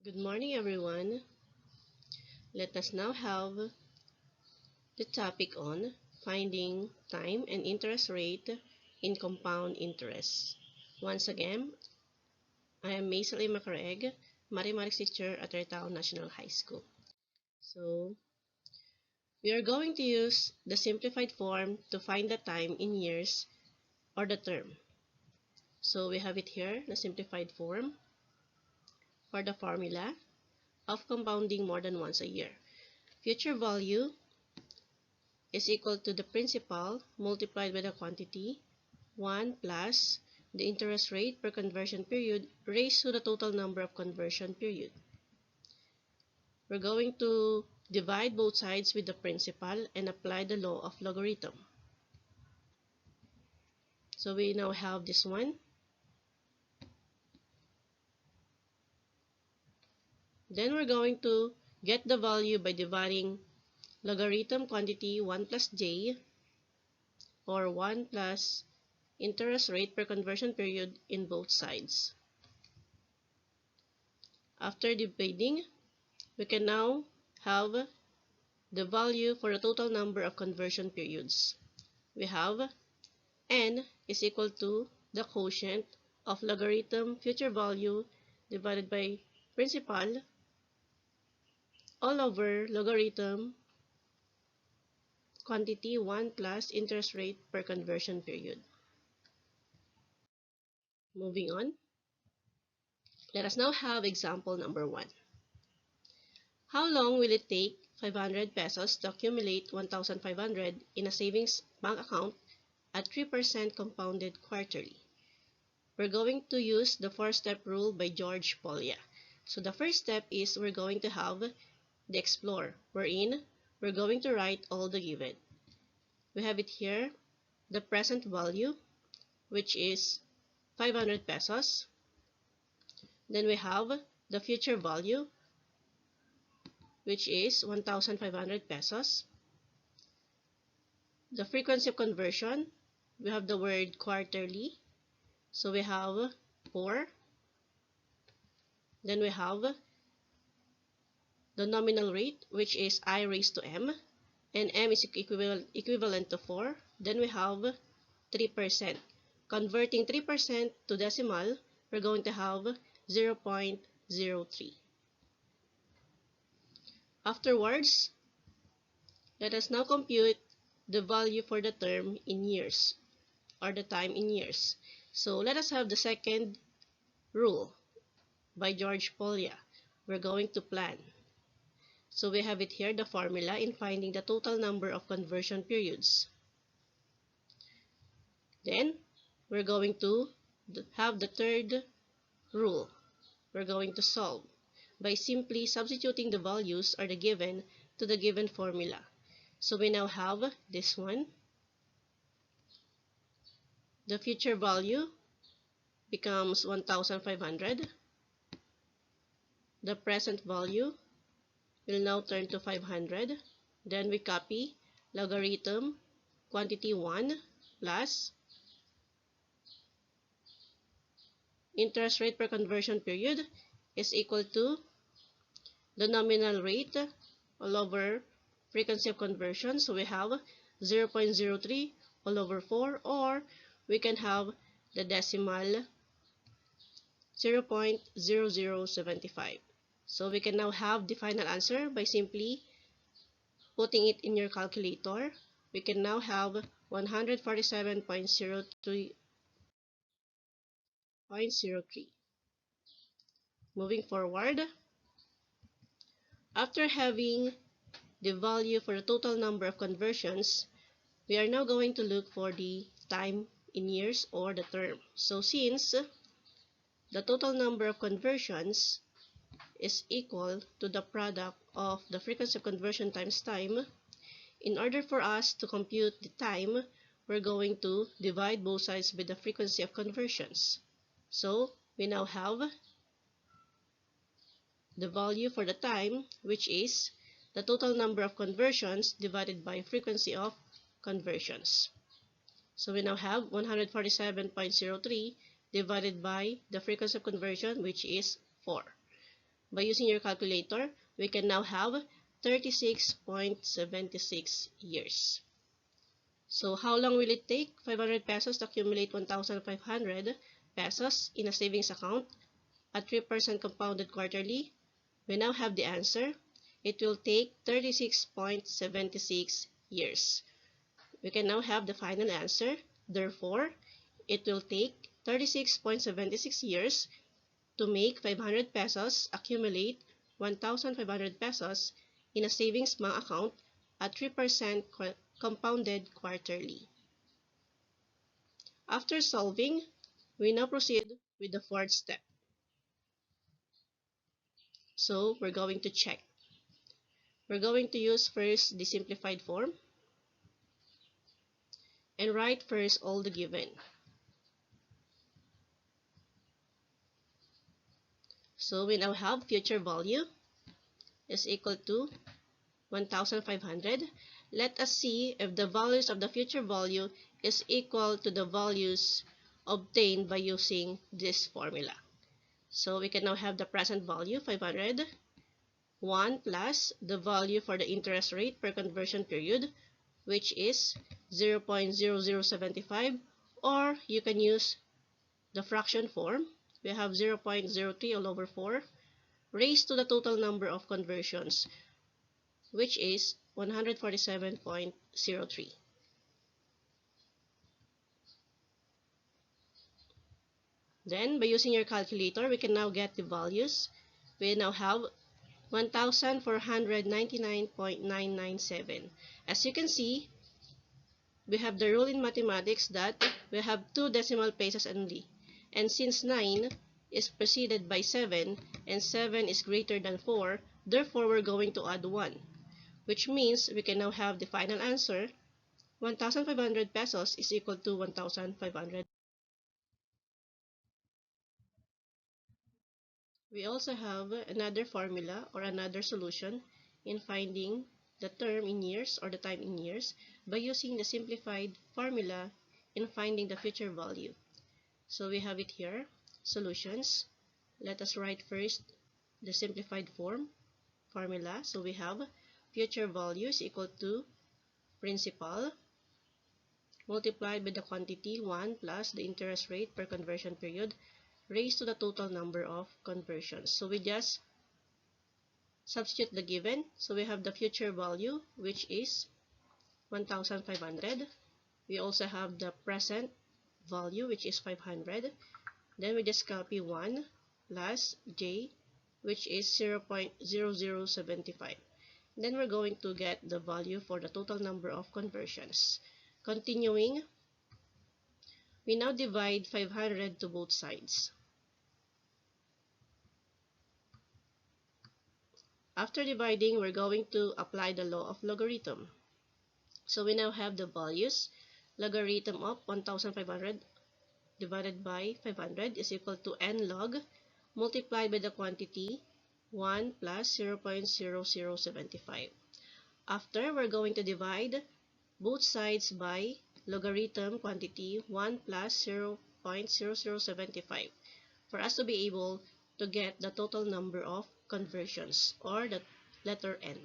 Good morning, everyone. Let us now have the topic on finding time and interest rate in compound interest. Once again, I am Maisel A. Macareg, mathematics teacher at Retao National High School. So, we are going to use the simplified form to find the time in years or the term. So, we have it here, the simplified form for the formula of compounding more than once a year. Future value is equal to the principal multiplied by the quantity 1 plus the interest rate per conversion period raised to the total number of conversion period. We're going to divide both sides with the principal and apply the law of logarithm. So we now have this one. Then we're going to get the value by dividing logarithm quantity 1 plus j or 1 plus interest rate per conversion period in both sides. After dividing, we can now have the value for the total number of conversion periods. We have n is equal to the quotient of logarithm future value divided by principal all over logarithm quantity 1 plus interest rate per conversion period. Moving on, let us now have example number 1. How long will it take 500 pesos to accumulate 1,500 in a savings bank account at 3% compounded quarterly? We're going to use the 4-step rule by George Polya. So the first step is we're going to have the explore, wherein we're going to write all the given. We have it here, the present value, which is 500 pesos. Then we have the future value, which is 1,500 pesos. The frequency of conversion, we have the word quarterly. So we have 4. Then we have the nominal rate, which is I raised to m, and m is equivalent to 4. Then we have 3%. Converting 3% to decimal, we're going to have 0.03. Afterwards, let us now compute the value for the term in years, or the time in years. So let us have the second rule by George Polya. We're going to plan. So we have it here, the formula in finding the total number of conversion periods. Then, we're going to have the third rule. We're going to solve by simply substituting the values or the given to the given formula. So we now have this one. The future value becomes 1,500. The present value will now turn to 500. Then we copy logarithm quantity 1 plus interest rate per conversion period is equal to the nominal rate all over frequency of conversion. So we have 0.03 all over 4, or we can have the decimal 0.0075. So we can now have the final answer by simply putting it in your calculator. We can now have 147.03. Moving forward, after having the value for the total number of conversions, we are now going to look for the time in years or the term. So since the total number of conversions is equal to the product of the frequency of conversion times time, in order for us to compute the time, we're going to divide both sides by the frequency of conversions. So we now have the value for the time, which is the total number of conversions divided by frequency of conversions. So we now have 147.03 divided by the frequency of conversion, which is 4. By using your calculator, we can now have 36.76 years. So how long will it take 500 pesos to accumulate 1,500 pesos in a savings account at 3% compounded quarterly? We now have the answer. It will take 36.76 years. We can now have the final answer. Therefore, it will take 36.76 years to make 500 pesos accumulate 1,500 pesos in a savings bank account at 3% compounded quarterly. After solving, we now proceed with the fourth step. So we're going to check. We're going to use first the simplified form and write first all the given. So we now have future value is equal to 1,500. Let us see if the values of the future value is equal to the values obtained by using this formula. So we can now have the present value 500, 1 plus the value for the interest rate per conversion period, which is 0.0075, or you can use the fraction form. We have 0.03 all over 4 raised to the total number of conversions, which is 147.03. Then, by using your calculator, we can now get the values. We now have 1,499.997. As you can see, we have the rule in mathematics that we have 2 decimal places only. And since 9 is preceded by 7 and 7 is greater than 4, therefore we're going to add 1. Which means we can now have the final answer. 1,500 pesos is equal to 1,500. We also have another formula or another solution in finding the term in years or the time in years by using the simplified formula in finding the future value. So we have it here, solutions. Let us write first the simplified formula. So we have future value is equal to principal multiplied by the quantity 1 plus the interest rate per conversion period raised to the total number of conversions. So we just substitute the given. So we have the future value, which is 1,500. We also have the present value, which is 500. Then we just copy 1 plus j, which is 0.0075. Then we're going to get the value for the total number of conversions. Continuing, we now divide 500 to both sides. After dividing, we're going to apply the law of logarithm. So we now have the values. Logarithm of 1,500 divided by 500 is equal to n log multiplied by the quantity 1 plus 0.0075. After, we're going to divide both sides by logarithm quantity 1 plus 0.0075 for us to be able to get the total number of conversions or the letter n.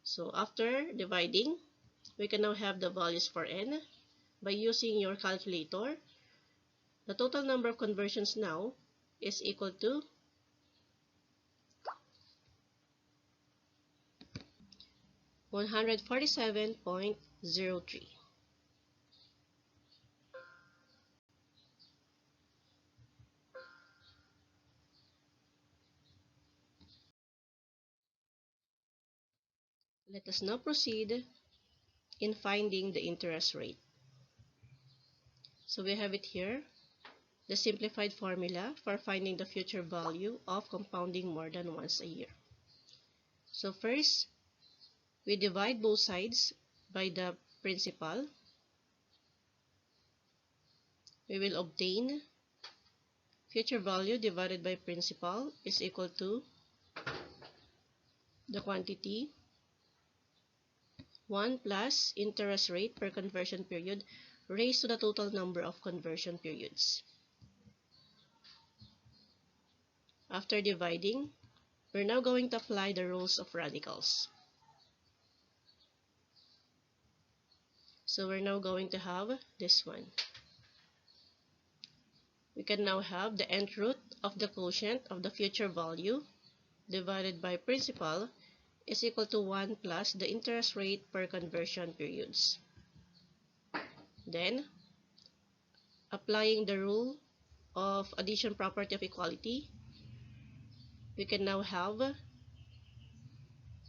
So after dividing, we can now have the values for n. By using your calculator, the total number of conversions now is equal to 147.03. Let us now proceed in finding the interest rate. So we have it here, the simplified formula for finding the future value of compounding more than once a year. So first, we divide both sides by the principal. We will obtain future value divided by principal is equal to the quantity 1 plus interest rate per conversion period raised to the total number of conversion periods. After dividing, we're now going to apply the rules of radicals. So we're now going to have this one. We can now have the nth root of the quotient of the future value divided by principal is equal to 1 plus the interest rate per conversion periods. Then, applying the rule of addition property of equality, we can now have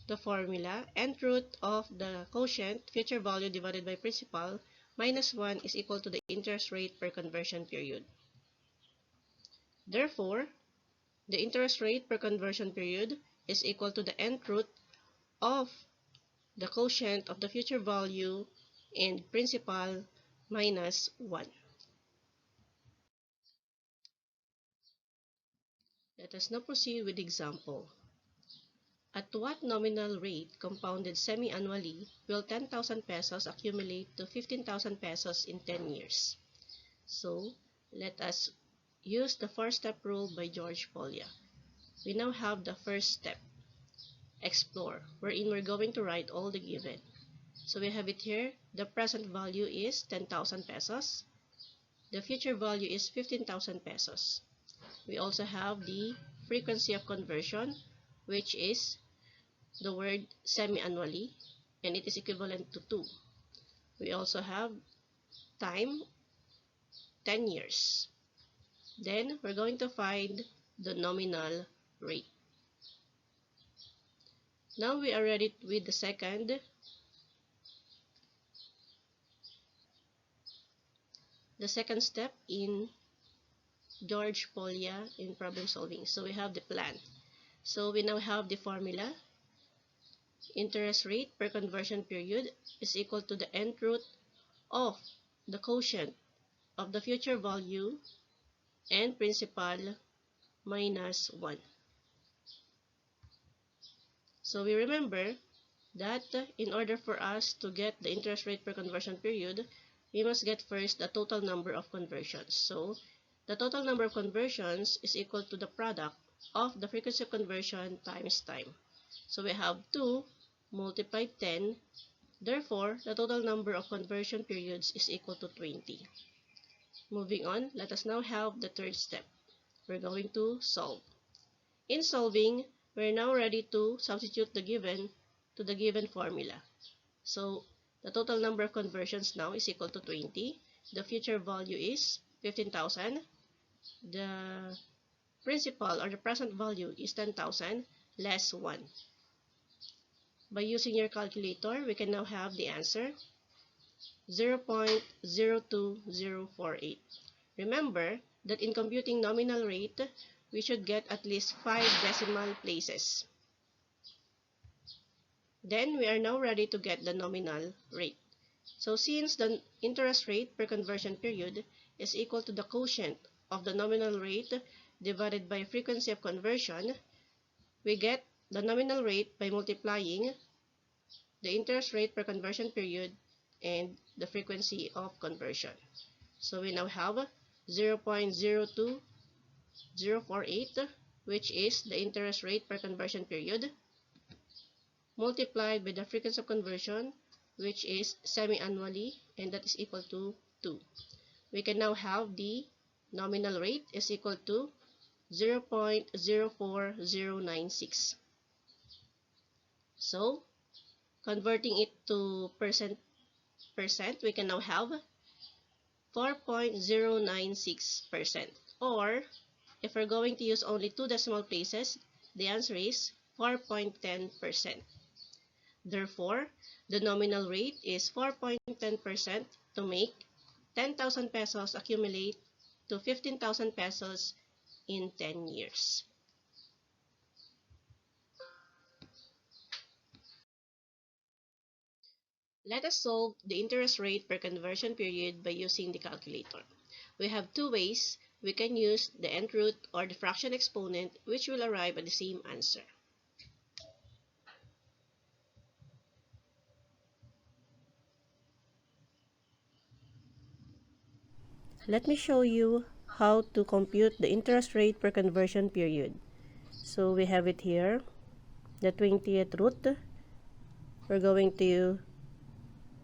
the formula nth root of the quotient future value divided by principal minus 1 is equal to the interest rate per conversion period. Therefore, the interest rate per conversion period is equal to the nth root of the quotient of the future value and principal minus 1. Let us now proceed with the example. At what nominal rate compounded semi-annually will 10,000 pesos accumulate to 15,000 pesos in 10 years? So, let us use the four-step rule by George Polya. We now have the first step, explore, wherein we're going to write all the given. So we have it here, the present value is 10,000 pesos. The future value is 15,000 pesos. We also have the frequency of conversion, which is the word semi-annually, and it is equivalent to 2. We also have time, 10 years. Then, we're going to find the nominal rate. Now we are ready with the second step in George Polya in problem solving. So we have the plan. So we now have the formula. Interest rate per conversion period is equal to the nth root of the quotient of the future value and principal minus 1. So we remember that in order for us to get the interest rate per conversion period, we must get first the total number of conversions. So the total number of conversions is equal to the product of the frequency of conversion times time. So we have 2 multiplied 10. Therefore, the total number of conversion periods is equal to 20. Moving on, let us now have the third step. We're going to solve. In solving, we're now ready to substitute the given to the given formula. So, the total number of conversions now is equal to 20. The future value is 15,000. The principal or the present value is 10,000 less 1. By using your calculator, we can now have the answer 0.02048. Remember that in computing nominal rate, we should get at least 5 decimal places. Then we are now ready to get the nominal rate. So since the interest rate per conversion period is equal to the quotient of the nominal rate divided by frequency of conversion, we get the nominal rate by multiplying the interest rate per conversion period and the frequency of conversion. So we now have 0.02048, which is the interest rate per conversion period, multiplied by the frequency of conversion, which is semi-annually, and that is equal to 2. We can now have the nominal rate is equal to 0.04096. So, converting it to percent, we can now have 4.096%. Or, if we're going to use only 2 decimal places, the answer is 4.10%. Therefore, the nominal rate is 4.10% to make 10,000 pesos accumulate to 15,000 pesos in 10 years. Let us solve the interest rate per conversion period by using the calculator. We have 2 ways. We can use the nth root or the fraction exponent, which will arrive at the same answer. Let me show you how to compute the interest rate per conversion period. So we have it here, the 20th root. We're going to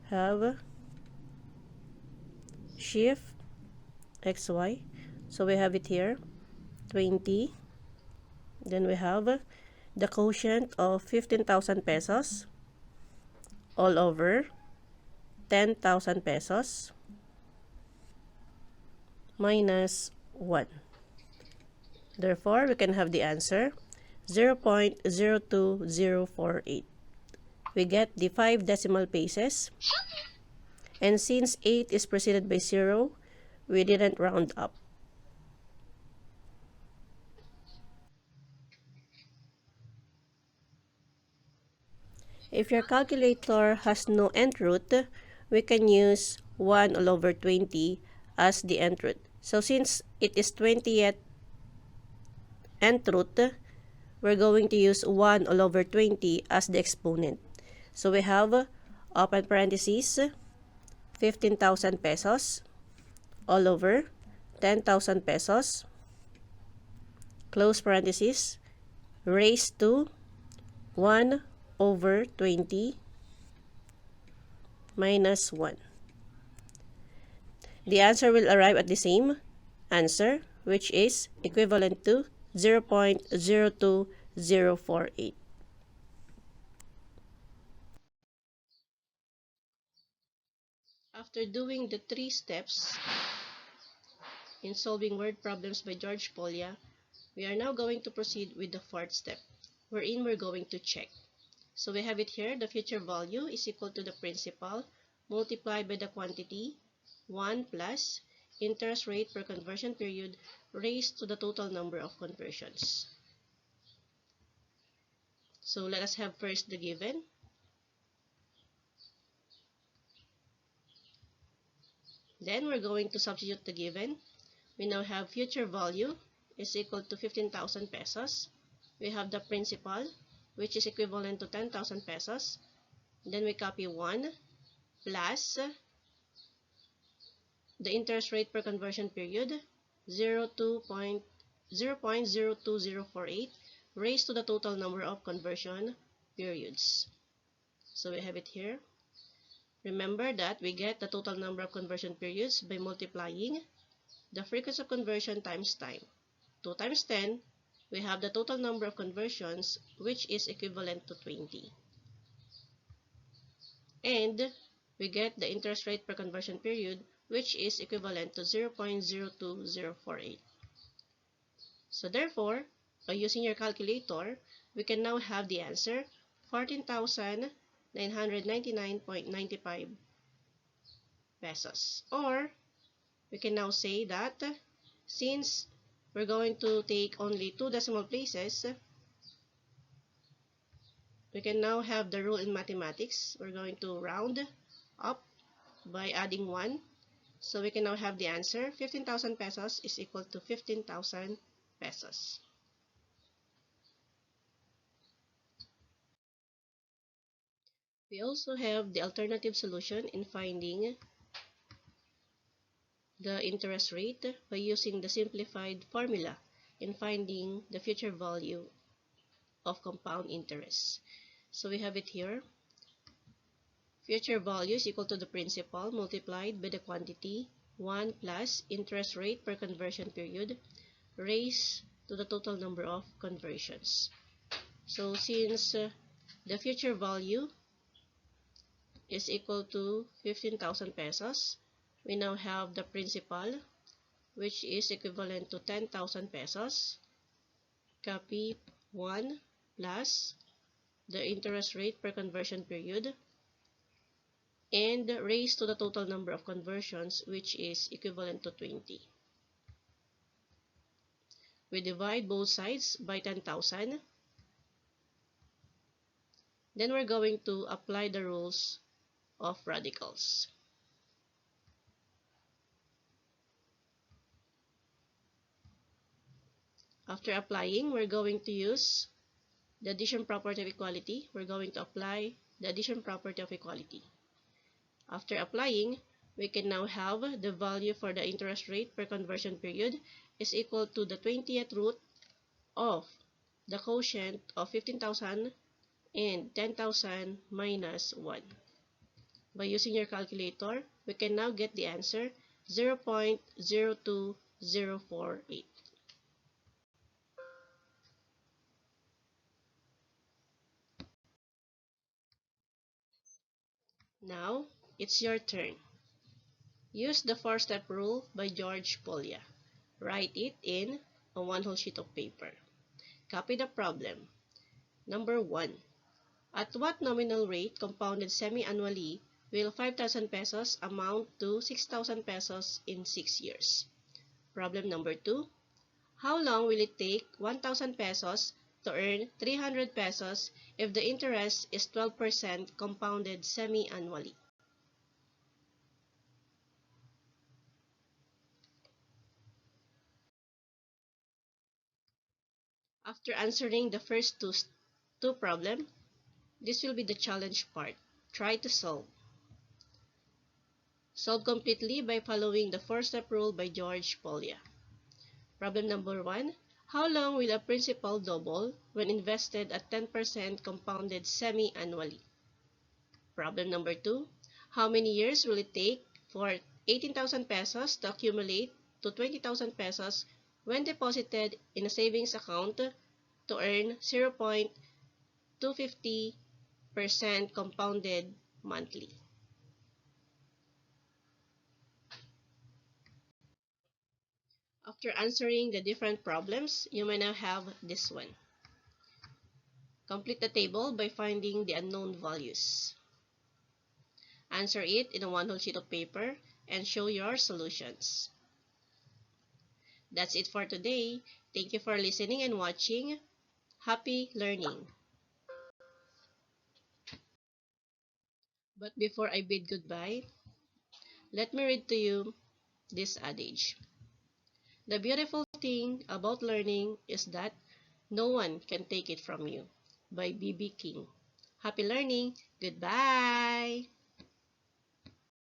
have shift xy. So we have it here, 20. Then we have the quotient of 15,000 pesos all over 10,000 pesos minus 1. Therefore, we can have the answer 0.02048. We get the 5 decimal places. And since 8 is preceded by 0, we didn't round up. If your calculator has no nth root, we can use 1 all over 20 as the nth root. So since it is 20th nth root, we're going to use 1 all over 20 as the exponent. So we have, open parentheses, 15,000 pesos all over 10,000 pesos, close parentheses, raised to 1 over 20 minus 1. The answer will arrive at the same answer, which is equivalent to 0.02048. After doing the 3 steps in solving word problems by George Polya, we are now going to proceed with the 4th step, wherein we're going to check. So we have it here, the future value is equal to the principal multiplied by the quantity 1 plus interest rate per conversion period raised to the total number of conversions. So let us have first the given. Then we're going to substitute the given. We now have future value is equal to 15,000 pesos. We have the principal, which is equivalent to 10,000 pesos. Then we copy 1 plus the interest rate per conversion period, 0.02048 raised to the total number of conversion periods. So we have it here. Remember that we get the total number of conversion periods by multiplying the frequency of conversion times time. 2 times 10, we have the total number of conversions, which is equivalent to 20. And we get the interest rate per conversion period, which is equivalent to 0.02048. So therefore, by using your calculator, we can now have the answer 14,999.95 pesos. Or, we can now say that since we're going to take only 2 decimal places, we can now have the rule in mathematics. We're going to round up by adding 1. So we can now have the answer 15,000 pesos is equal to 15,000 pesos. We also have the alternative solution in finding the interest rate by using the simplified formula in finding the future value of compound interest. So we have it here. Future value is equal to the principal multiplied by the quantity 1 plus interest rate per conversion period raised to the total number of conversions. So since the future value is equal to 15,000 pesos, we now have the principal, which is equivalent to 10,000 pesos. Copy 1 plus the interest rate per conversion period and raised to the total number of conversions, which is equivalent to 20. We divide both sides by 10,000. Then we're going to apply the rules of radicals. After applying, we're going to use the addition property of equality. We're going to apply the addition property of equality. After applying, we can now have the value for the interest rate per conversion period is equal to the 20th root of the quotient of 15,000 and 10,000 minus 1. By using your calculator, we can now get the answer 0.02048. Now, it's your turn. Use the 4-step rule by George Polya. Write it in a one-whole sheet of paper. Copy the problem. Number 1. At what nominal rate compounded semi-annually will 5,000 pesos amount to 6,000 pesos in 6 years? Problem number 2. How long will it take 1,000 pesos to earn 300 pesos if the interest is 12% compounded semi-annually? After answering the first two problems, this will be the challenge part. Try to solve. Solve completely by following the 4-step rule by George Polya. Problem number 1. How long will a principal double when invested at 10% compounded semi-annually? Problem number 2. How many years will it take for 18,000 pesos to accumulate to 20,000 pesos when deposited in a savings account to earn 0.250% compounded monthly? After answering the different problems, you may now have this one. Complete the table by finding the unknown values. Answer it in a one-whole sheet of paper and show your solutions. That's it for today. Thank you for listening and watching. Happy learning! But before I bid goodbye, let me read to you this adage. The beautiful thing about learning is that no one can take it from you. By B.B. King. Happy learning! Goodbye!